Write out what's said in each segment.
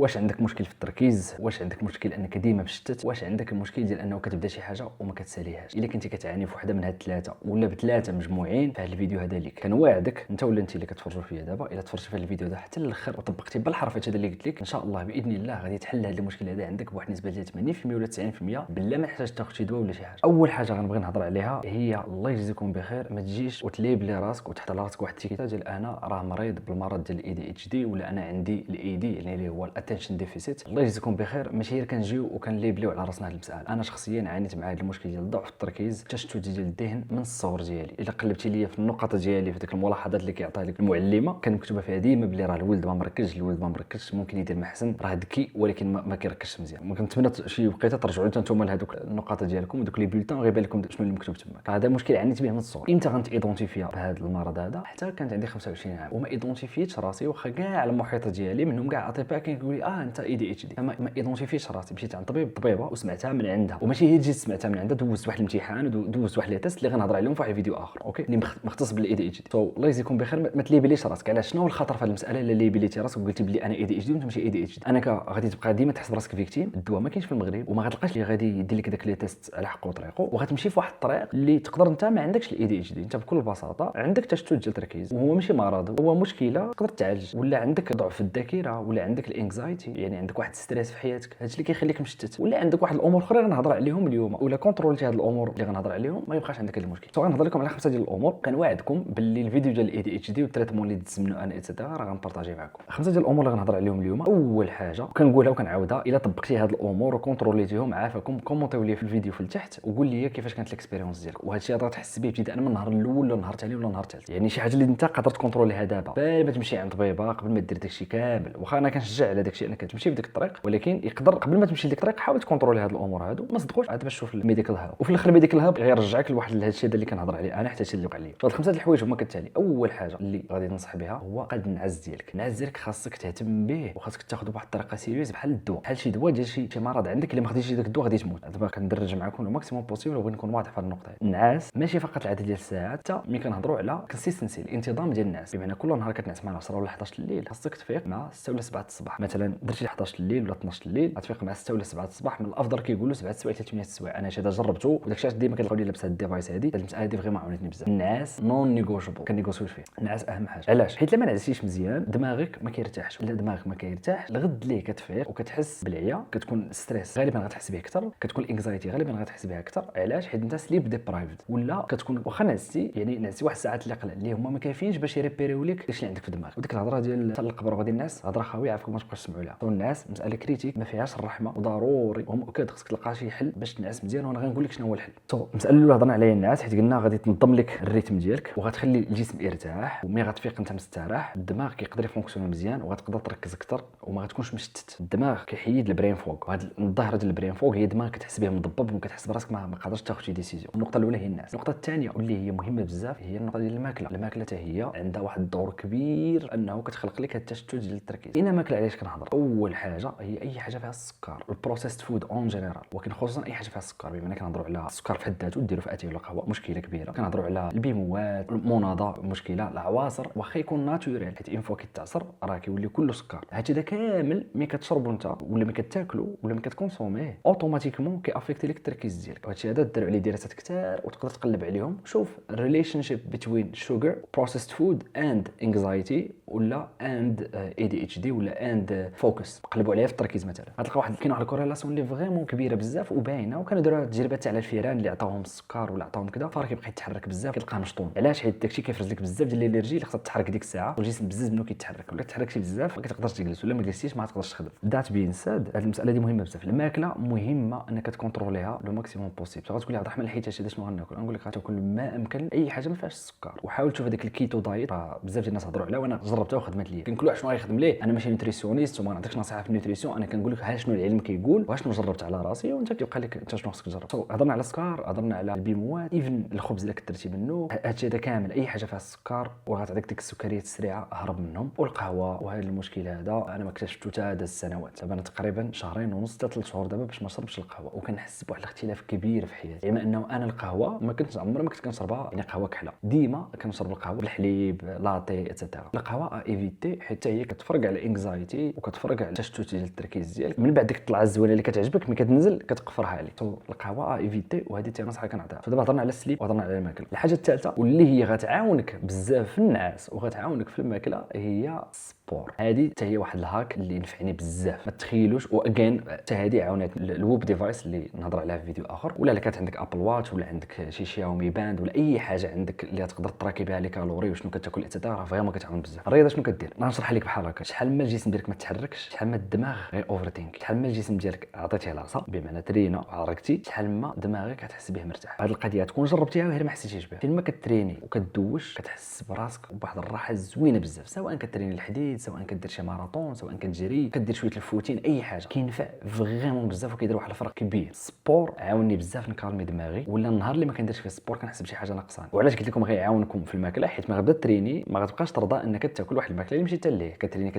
واش عندك مشكل في التركيز؟ واش عندك مشكل انك ديما مشتت؟ واش عندك المشكل ديال انه كتبدا شي حاجه وما كتساليهاش؟ الا كنتي كتعاني في وحده من هاد الثلاثه ولا بثلاثه مجموعين، فهاد الفيديو هذا ليك. كنواعدك انت ولا انت اللي كتفرجوا فيا دابا، الا تفرجتي في هاد الفيديو هذا حتى للاخر وطبقتي بالحرف هذا اللي قلت لك، ان شاء الله باذن الله غادي تحل هذا المشكل هذا عندك بواحد النسبه ديال 80% ولا 90% بلا ما تحتاج تاخذ شي دواء ولا شي حاجه. اول حاجه غنبغي نهضر عليها هي الله يجزيكم بخير، ما تجيش وتليبلي راسك وتحط على راسك واحد التيكيتا ديال انا راه مريض بالمرض ديال الاي دي اتش دي، ولا انا عندي الاي دي يعني اللي هو الاتنشن ديفيسيت. الله يجزيكم بخير، ماشي غير كنجيو وكنليبليو على راسنا هذه المساله. انا شخصيا عانيت مع هذا المشكل ديال ضعف التركيز، التشتت ديال الذهن من الصغر ديالي. الا قلبتي ليا في النقط ديالي في ديك الملاحظات اللي كيعطيها لك المعلمه، كان مكتوبه فيها ديما بلي راه الولد ما مركزش، الولد ما مركزش، ممكن يدير محسن، راه ذكي ولكن ما كيركزش مزيان. ما كنتمنى شي وقيته ترجعوا حتى نتوما لهذوك النقاط ديالكم ودوك لي بولتون غيبان لكم شنو اللي مكتوب تما. هذا مشكل عانيت به من الصغر. امتى غنتيدونتيفيا بهذا المرض هذا؟ حتى كانت عندي 25 عام وما ايدونتيفيتش راسي، واخا كاع المحيط ديالي منهم كاع اطباء كيقول لي انت اي دي اتش دي، ما ايدونتيفيتش راسي. مشيت عند طبيبه وسمعتها من عندها، وماشي هي جيت سمعتها من عندها، دوزت واحد الامتحان ودوزت واحد لي تيست اللي غنهضر عليهم في واحد الفيديو اخر، اوكي، اللي مختص بالاي دي اتش دي. الله يجزيكم بخير، ما تليبليش راسك. علاش؟ شنو هو الخطر في هذه المساله؟ الا ليبليتي راسك وقلتي بلي انا اي دي اتش دي وانت ماشي اي دي اتش دي، انك غادي تبقى ديما تحس براسك فيكتيم. الدواء ما كاينش في المغرب وما غتلقاش اللي غادي يدير لك داك لي تيست على حقه وطريقه، وغتمشي في واحد الطريق اللي تقدر انت ما عندكش الاي دي اتش دي. انت بكل بساطه عندك تشتت ديال التركيز، وهو ماشي مرض، هو مشكله تقدر تعالج. ولا عندك ضعف في الذاكره، ولا عندك الانكزايتي، يعني عندك واحد ستريس في حياتك، هادشي اللي كيخليك مشتت. ولا عندك واحد الامور اخرى غنهضر عليهم اليوم، ولا كونترولتي هاد الامور اللي غنهضر عليهم ما يبقاش عندك هاد المشكل. غنهضر لكم على 5 ديال الامور. كنواعدكم باللي الفيديو ديال الاي دي اتش دي والتريتمون اللي دزت منه انا ايتترا راه غنبارطاجي معكم 5 ديال الامور اللي غنهضر عليهم اليوم. اول حاجه كنقولها وكنعاودها، الا طبقتي هاد الامور وكونتروليتيهم عافاكم، كومونتيو لي في الفيديو في التحت وقول لي كيفاش كانت الاكسبيريونس ديالك. وهذا الشيء غادي تحس به ابتداء من النهار الاول ولا النهار الثاني ولا النهار الثالث، يعني شي حاجه اللي انت قادر تكونتروليها دابا قبل ما تمشي عند طبيبه، قبل ما دير داكشي كامل. واخا انا كنشجع على داكشي انك تمشي بديك الطريق، ولكن يقدر قبل ما تمشي لديك الطريق حاول تكونترولي هاد الامور هادو، ما صدقوش عاد باش تشوف الميديكال هاب. وفي الاخر الميديكال هاب غيرجعك لواحد هاد الشيء اللي كنهضر عليه انا حتى هادشي اللي وقع لي. فهاد 5 الحوايج هما كالتالي. اول حاجه اللي غادي ننصح بها هو قد النعاس ديالك. النعاس ديالك خاصك تهتم به وخاصك تاخذه بواحد الطريقه سيريوز، بحال الدواء، بحال شي دواء ديال شي مرض عندك. اللي ما خديتيش داك الدواء غادي تموت. دابا كندرج معكم لو ماكسيموم بوسيبل وبغيت نكون واضح في هاد النقطه. النعاس ماشي فقط العدد ديال الساعات، حتى ملي كنهضروا على كونسيستنسي، الانتظام ديال الناس، بمعنى كل نهار كتنعس مع 10 ولا 11 الليل، خاصك تفيق مع 6 ولا 7 الصباح. مثلا درتي 11 الليل ولا 12 الليل، غتفيق مع 6 ولا 7 الصباح. من الافضل كيقولوا 7 سوايع حتى 8 سوايع. انا هذا جربته وداك الشيء ديما كتلقاوني لابس هاد الديفايس هادي. هاد المساله هادي فريمون عاونتني بزاف. النعاس نون نيغوشيبل، كنيغوسيو فيه. النعاس اهم حاجه. علاش؟ حيت لما نعسيش مزيان دماغك ما كيرتاحش، ولا دماغك ما كيرتاح الغد ليه كتفيق وكتحس بالعيا، كتكون ستريس غالبا غتحس به اكثر، كتكون انكزايتي غالبا غتحس بها اكثر. علاش؟ حيت انت سليب ديبرايفد، ولا كتكون واخا نعستي يعني نعستي واحد الساعات اللي قلال اللي هما ما كافيينش باش يريبيريو لك داكشي اللي عندك في الدماغ. وديك الهضره ديال حتى القبر وغادي الناس هضره خاويه، عافاكم ما تبقاوش تسمعوا لها. الناس مساله كريتيك ما فيهاش الرحمه، وضروري ومؤكد خصك تلقى شي حل باش تنعس مزيان. وانا غنقول لك شنو هو الحل. المساله الاولى هضرنا عليها الناس، حيت قلنا غادي تنظم لك الريتم ديالك وغتخلي الجسم يرتاح، وملي غتفيق انت مستريح الدماغ كيقدر يفونكسيون مزيان وغتقدر تركز اكثر وما غتكونش مشتت. الدماغ كيحيد البرين فوق، وهاد الظاهره ديال البرين فوق هي دماغ كتحس به مضبب وكتحس براسك ما قادرش تاخذ شي ديسيزيون. النقطه الاولى هي الناس. النقطه الثانيه واللي هي مهمه بزاف هي النقطه ديال الماكله. الماكله حتى هي عندها واحد الدور كبير انه كتخلق لك هاد التشتت ديال التركيز. هنا ماكله علاش كنهضر؟ اول حاجه هي اي حاجه فيها السكر، البروسيسد فود اون جينيرال، ولكن خصوصا اي حاجه فيها السكر. بما كنهضروا على السكر في حد ذاته ديروا في اتاي ولا قهوه مشكله كبيره. كنهضروا على البيموات، المناضه مشكله، العواصر واخا يكون ناتوريل، حيت اون فوا كيتعصر راه كيولي كله سكر. هادشي دا كامل ملي كتشربوا انت ولا ملي كتاكلوا ولا ملي كتكونسوميه اوتوماتيكمون كيافيكتي لك التركيز ديالك. وهادشي هذا داروا عليه دراسات كثار وتقدر تقلب عليهم. شوف الريليشن شيب بين شوغر بروسيسد فود اند انكزايتي ولا اند اي دي اتش دي ولا اند فوكس، قلبوا عليها في التركيز مثلا غتلقى كاين واحد الكوريلاسيون اللي فريمون كبيره بزاف وباينه. وكانوا داروا تجربات على الفيران اللي عطاوهم السكر ولا عطاوهم كذا، فار كيبقى يتحرك بزاف كيلقاه مشطون. علاش؟ حيت داكشي كيفرز لك بزاف ديال الانرجي اللي خصها تتحرك ديك الساعه، والجسم بزاف منه كيتحرك. ولا تحركتي بزاف ما كتقدرش تجلس، ولا ما جلستيش ما تقدرش تخدم. ذات بين ساد هذه المساله دي مهمه بزاف. الماكله مهمه انك تكونتروليها لو ماكسيموم بوسيبل. غتقول لي عبد الرحمن الحيت هذا شنو غناكل؟ غنقول لك غتاكل ما امكن اي حاجه ما فيهاش السكر، وحاول تشوف هذاك الكيتو دايت. بزاف ديال الناس هضروا عليها وانا جربتها وخدمت ليا. كنقول واحد شنو غيخدم ليه. انا ماشي نوتريسيونيست وما نعطيكش نصيحه في النوتريسيون، انا كنقول لك ها شنو العلم كيقول وها شنو جربت على راسي، وانت كيبقى لك انت شنو خصك تجرب. هضرنا على السكر، هضرنا على البيموات، ايفن الخبز اللي كثرتي منه، هادشي هذا كامل اي حاجه فيها السكر وغتعطيك ديك السكريات السريعه هرب منهم. والقهوه وهذا المشكل هذا انا ما اكتشفتو حتى هذا السنوات. دابا انا تقريبا شهرين ونص حتى 3 شهور دابا باش ما نشربش القهوه، وكنحس بواحد الاختلاف كبير في حياتي. بما انه انا القهوه ما كنتش عمري ما كنت كنشربها يعني قهوه كحله، ديما كنشرب القهوه بالحليب لاتي اتسيتيرا. القهوه ايفيتي حتى هي كتفرق على الانكزايتي وكتفرج على التشتت ديال التركيز ديالك. من بعد ديك الطلعه الزوينه اللي كتعجبك ملي كتنزل كتقفرها عليك. القهوه ايفيتي، وهذه حتى نصيحه كنعطيها. فدابا هضرنا على السليب وهضرنا على الماكله. الحاجه الثالثه واللي هي غتعاونك بزاف في النعاس وغتعاونك في الماكله هي السبور. هذه حتى هي واحد الهاك اللي نفعني بزاف ما تخيلوش. واجين حتى هذه عاونات الويب ديفايس اللي نهضر عليها في فيديو اخر، ولا الا كانت عندك ابل واتش ولا عندك شي شاومي باند ولا اي حاجه عندك اللي تقدر تراكي بها لي كالوري وشنو كتاكل اتسيتيرا، راه فريمون كتعاون بزاف. الرياضه شنو كدير؟ نشرح لك بحال هكا. شحال ما الجسم ديالك ما تحركش، شحال ما الدماغ غير اوفر ثينك، شحال ما الجسم ديالك عطيتيه لاصه بمعنى ترينا وعرقتي، شحال ما دماغك كتحس به مرتاح. هذه القضيه تكون جربتيها غير ما حسيتيش بها. فين ما كتريني وكدوش كتحس براسك بواحد الراحه زوينه بزاف، سواء كتريني الحديد، سواء كدير شي ماراطون، سواء كتجري، كدير شويه الفوتين، اي حاجه كينفع فريمون بزاف وكيدير واحد الفرق كبير. السبور عاوني بزاف نكالمي دماغي، ولا النهار اللي ما كنديرش فيه السبور كنحس بشي حاجه ناقصاني. وعلاش قلت لكم غيعاونكم في الماكله؟ حيت ما غدا تريني ما غتبقاش ترضى انك تاكل واحد الماكله اللي مشيت ليه. كتريني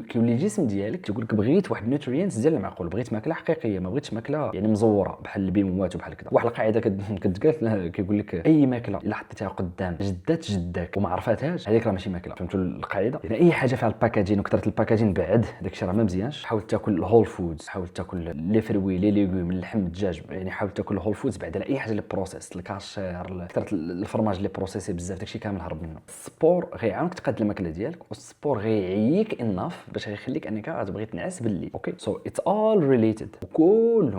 كيولي الجسم ديالك تقول لك بغيت واحد النوترينتس ديال المعقول، بغيت ماكله حقيقيه، ما بغيتش ماكله يعني مزوره بحال البيموات وبحال كذا. واحد القاعده كتقال كيقول لك اي ماكله الا حطيتها قدام جدك وما عرفاتهاش هذيك راه ماشي ماكله. فهمتوا القاعده؟ يعني اي حاجه فيها الباكاجين وكثره الباكاجين بعد داكشي راه ما مزيانش. حاول تاكل الهول فودز، حاول تاكل لي فروي لي ليغوم، اللحم الدجاج، يعني حاول تاكل الهول فودز بعد على اي حاجه اللي بروسيس، الكاشير، كثره الفرماج اللي بروسيسي بزاف، داكشي كامل هرب منه. السبور غيعاونك تقاد الماكله ديالك، والسبور غيعييك اناف باش غيخليك انك غتبغي تنعس بالليل. اوكي سو اتس اول ريليتد،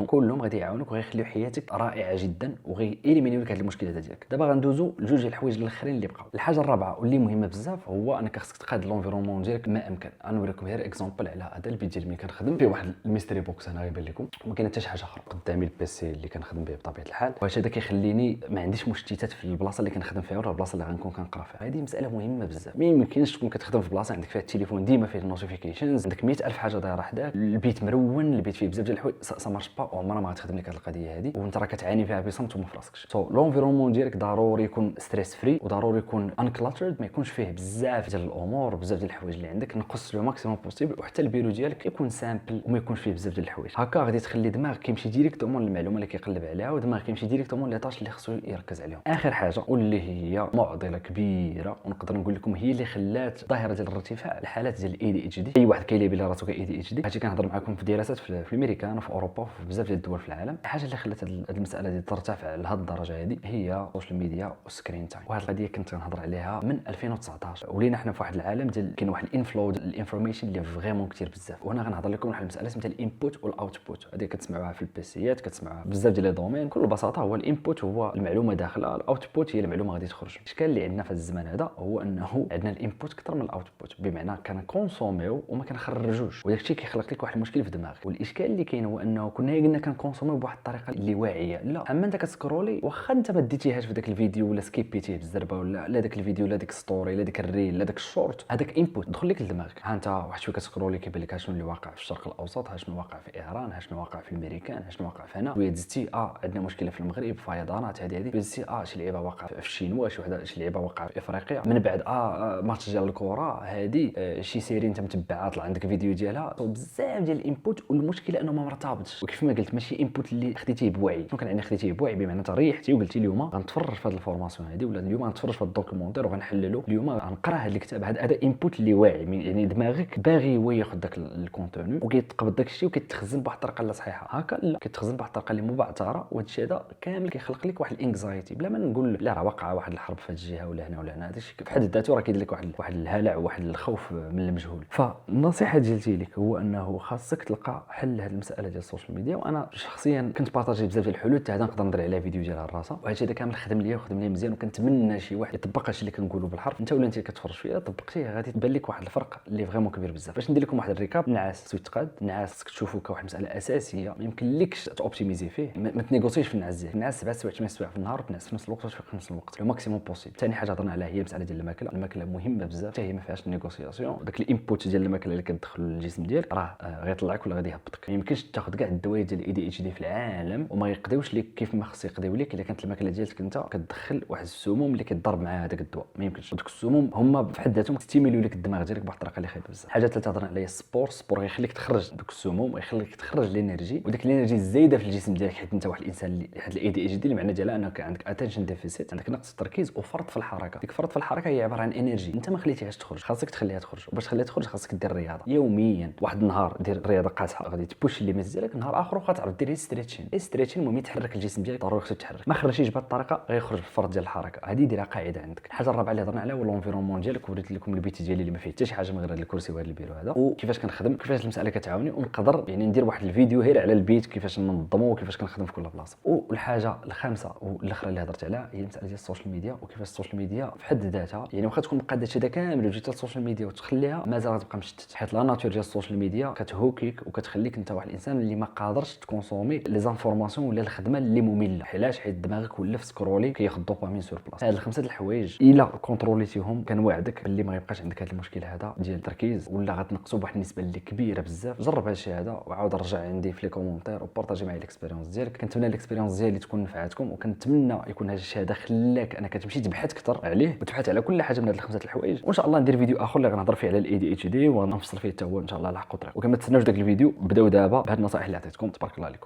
كلهم غادي يعاونوك وغيخليو حياتك رائعه جدا وغيإليمينيو لك هذا المشكل هذا ديالك. دابا غندوزو لجوج الحوايج الاخرين اللي بقاو. الحاجه الرابعه واللي مهمه بزاف هو انك خصك تقاد لونفيرونمون ديالك ما امكن. غنوريكم غير اكزامبل على هذا البيت ديال ملي كنخدم فيه واحد الميستري بوكس هنا غيبان لكم، وما كاين حتى شي حاجه اخرى قدامي البيسي اللي كنخدم به بطبيعه الحال. واش هذا كيخليني ما عنديش مشتتات في البلاصه اللي كنخدم فيها ولا البلاصه اللي غنكون كنقرا فيها. هذه مساله مهمه بزاف. ما يمكنش تكون كتخدم في بلاصه عندك فيها التليفون ديما فيه النوتيفيكيشنز، عندك 100,000 حاجه دايره حداك، البيت مرون، البيت فيه بزاف ديال الحوايج، سا مارش با، عمرها ما غتخدم لك هذه القضيه هذه، وانت راه كتعاني فيها بصمت وما فراسكش. سو لونفيرونمون ديالك ضروري يكون ستريس فري، وضروري يكون انكلاترد، ما يكونش فيه بزاف ديال الامور بزاف ديال الحوايج اللي عندك، نقص لو ماكسيموم بوسيبل. وحتى البيرو ديالك يكون سامبل وما يكونش فيه بزاف ديال الحوايج. هكا غادي تخلي دماغك كيمشي ديريكتومون للمعلومه اللي كيقلب عليها، ودماغك كيمشي ديريكتومون لي طاش اللي خصو يركز عليهم. اخر حاجه واللي هي معضله كبيره ونقدر نقول لكم هي اللي خلات الظاهره ديال الارتفاع الحالات ديال الاي دي اتش دي. اي واحد كيلي بلا راسو كاي دي اتش دي، هادشي كنهضر معكم في دراسات في الامريكان وفي اوروبا وفي بزاف ديال الدول في العالم. الحاجه اللي خلات هذه المساله دي ترتفع لهذه الدرجه هذه هي السوشيال ميديا والسكرين تايم. وهذه القضيه كنت كنهضر عليها من 2019. ولينا حنا في واحد العالم ديال كاين واحد الانفلو ديال الانفورميشن اللي فريمون كثير بزاف. وهنا غنهضر لكم واحد المساله سميتها الانبوت والاوتبوت. هذه كتسمعوها في البيسيات، كتسمعوها بزاف ديال لي دومين. بكل بساطه هو الانبوت هو المعلومه داخله، الاوتبوت هي المعلومه غادي تخرج. الاشكال اللي عندنا في الزمان هذا هو انه عندنا الانبوت اكثر من الاوتبوت، بمعنى كنكونسوميو وما كنخرجوش، وداك الشيء كيخلق لك واحد المشكل في دماغك. والاشكال اللي كاين هو انه كنا قلنا كنكونسوميو بواحد الطريقه اللي واعيه. لا، اما انت كتسكرولي واخا انت ما ديتيهاش في داك الفيديو ولا سكيبيتيه بالزربه ولا لا داك الفيديو لا ديك ستوري لا ديك الريل لا داك الشورت، هذاك انبوت دخل لك لدماغك. ها انت واحد شويه كتسكرولي كيبان لك شنو اللي واقع في الشرق الاوسط، ها شنو واقع في ايران، ها شنو واقع في الامريكان، ها شنو واقع في هنا، شويه دزتي عندنا مشكله في المغرب، فيضانات هذه دزتي شي لعيبه واقعه في الشينوا، شي لعيبه واقعه في افريقيا، من بعد ماتش ديال الكره هذه، شي سيري انت متبعها طلع عندك فيديو ديالها، بزاف ديال الانبوت. والمشكله انه ما مرتبطش، وكيف ما قلت ماشي انبوت اللي خديتيه بوعي. شنو كنعني خديتيه بوعي؟ بمعنى انت ريحتي وقلتي اليوم غنتفرج في هذه الفورماسيون هذه، ولا اليوم غنتفرج في هذا الدوكيومونتير وغنحللو، اليوم غنقرا هذا الكتاب. هذا انبوت اللي واعي، يعني دماغك باغي هو ياخذ داك الكونتوني وكيتقبض داك الشيء وكيتخزن بواحد الطريقه لا صحيحه. هكا لا، كيتخزن بواحد الطريقه اللي مبعثره، وهذا الشيء هذا كامل كيخلق لك واحد الانكزايتي بلا ما نقول لا راه واقعه واحد الحرب في هذه الجهه ولا هنا ولا هنا. هذا الشيء في حد ذاته راه كيدير لك واحد الهلع وواحد الخوف من المجهول. فالنصيحه ديالتي لك هو انه خاصك تلقى حل لهذه المساله ديال السوشيال ميديا. وانا شخصيا كنت بارطاجي بزاف ديال الحلول، حتى هذا نقدر ندير عليه فيديو ديال الراسه، وهذا الشيء كامل خدم ليا وخدم ليا مزيان. وكنتمنى شي واحد يطبق هادشي اللي كنقولوا بالحرف. انت ولا انت كتفرج فيا طبقتيه غادي تبان لك واحد الفرق اللي فريمون كبير بزاف. باش ندير لكم واحد الريكاب، النعاس خصو يتقاد، النعاس خصك تشوفو كواحد المساله اساسيه ما يمكنلكش توبتيميزي فيه، ما تنيغوسيش في النعاس ديالك. النعاس 7 سوايع 8 سوايع في النهار، وتنعس في نفس الوقت وتفيق في نفس الوقت، لو ماكسيموم بوسيبل. ثاني حاجه هضرنا عليها هي المساله ديال الماكله مهمه بزاف، حتى هي ما فيهاش نيغوسياسيون. داك الانبوت ديال الماكله اللي كتدخل للجسم ديالك راه غيطلعك ولا غادي يهبطك. ما يمكنش تاخذ كاع الدوايا ديال الاي دي اتش دي في العالم وما يقديوش لك كيف ما خص يقديو لك الا كانت الماكله ديالك انت كتدخل واحد السموم اللي كيضرب مع هذاك الدواء. ما يمكنش. ودوك السموم هما بحد ذاتهم تستيميليو لك الدماغ ديالك بواحد الطريقه اللي خايبه بزاف. حاجه ثالثه هضرنا عليها السبور غيخليك تخرج دوك السموم ويخليك تخرج الانرجي، وديك الانرجي الزايده في الجسم ديالك، حيت انت واحد الانسان اللي واحد الاي دي اتش دي المعنى ديالها انك عندك اتنشن ديفيسيت، عندك نقص التركيز وفرط في الحركه. ديك فرط في الحركه هي عباره عن انرجي انت ما خليتيهاش تخرج، خاصك تخليها تخرج. وباش تخليها تخرج خاصك دير الرياضه. يوميا. واحد النهار دير رياضه قاصحه غادي تبوش اللي ميز ديالك، نهار اخر غتعرف دير ستريتشين المهم يتحرك الجسم ديالك، ضروري خصك تحرك. ما خرجتيش بهذه الطريقه غيخرج الفرط ديال الحركه. هذه ديرها قاعده عندك. الحاجه الرابعه اللي هضرنا عليها هو الانفيرونمون ديالك. وريت لكم البيت ديالي اللي ما فيه حتى شي حاجه من غير هذا الكرسي وهذا البيرو هذا، وكيفاش كنخدم، كيفاش المساله كتعاوني، ونقدر يعني ندير واحد الفيديو غير على البيت كيفاش ننظمو وكيفاش كنخدم في كل بلاصه. والحاجه الخامسه والاخرى اللي هضرت عليها هي المساله ديال السوشيال ميديا، وكيفاش السوشيال ميديا في حد ذاتها يعني واخا تكون مقاده هذا كامل وجيت للسوشيال ميديا وتخليها مازال غتبقى مشتت، حيت لا ناتور ديال السوشيال ميديا كتهوكيك وكتخليك انت واحد الانسان اللي ما قادرش تكونسومي لي زانفورماسيون ولا الخدمه اللي ممله. علاش؟ حيت دماغك ولا في سكرولي كياخذ دوبامين سور بلاص. هاد الخمسه الحوايج الا كونتروليتيهم كنوعدك باللي ما يبقاش عندك هذا المشكل هذا ديال التركيز، ولا غتنقصوا بواحد النسبه اللي كبيره بزاف. جرب هذا الشيء هذا وعاود رجع عندي في لي كومونتير وبارطاجي معايا الاكسبيريونس ديالك. كنتمنى الاكسبيريونس ديالي تكون نفعتكم، وكنتمنى يكون هذا الشيء هذا خلاك انك تمشي تبحث اكثر عليه وتبحث على كل حاجه من هاد الخمسه الحوايج. وان شاء الله ندير فيديو اخر اللي غنهضر فيه على الاي دي اتش دي وغنفصل فيه حتى هو ان شاء الله على حق طريق. وكما تسناوش داك الفيديو بداو دابا بهاد النصائح اللي عطيتكم. تبارك الله عليكم.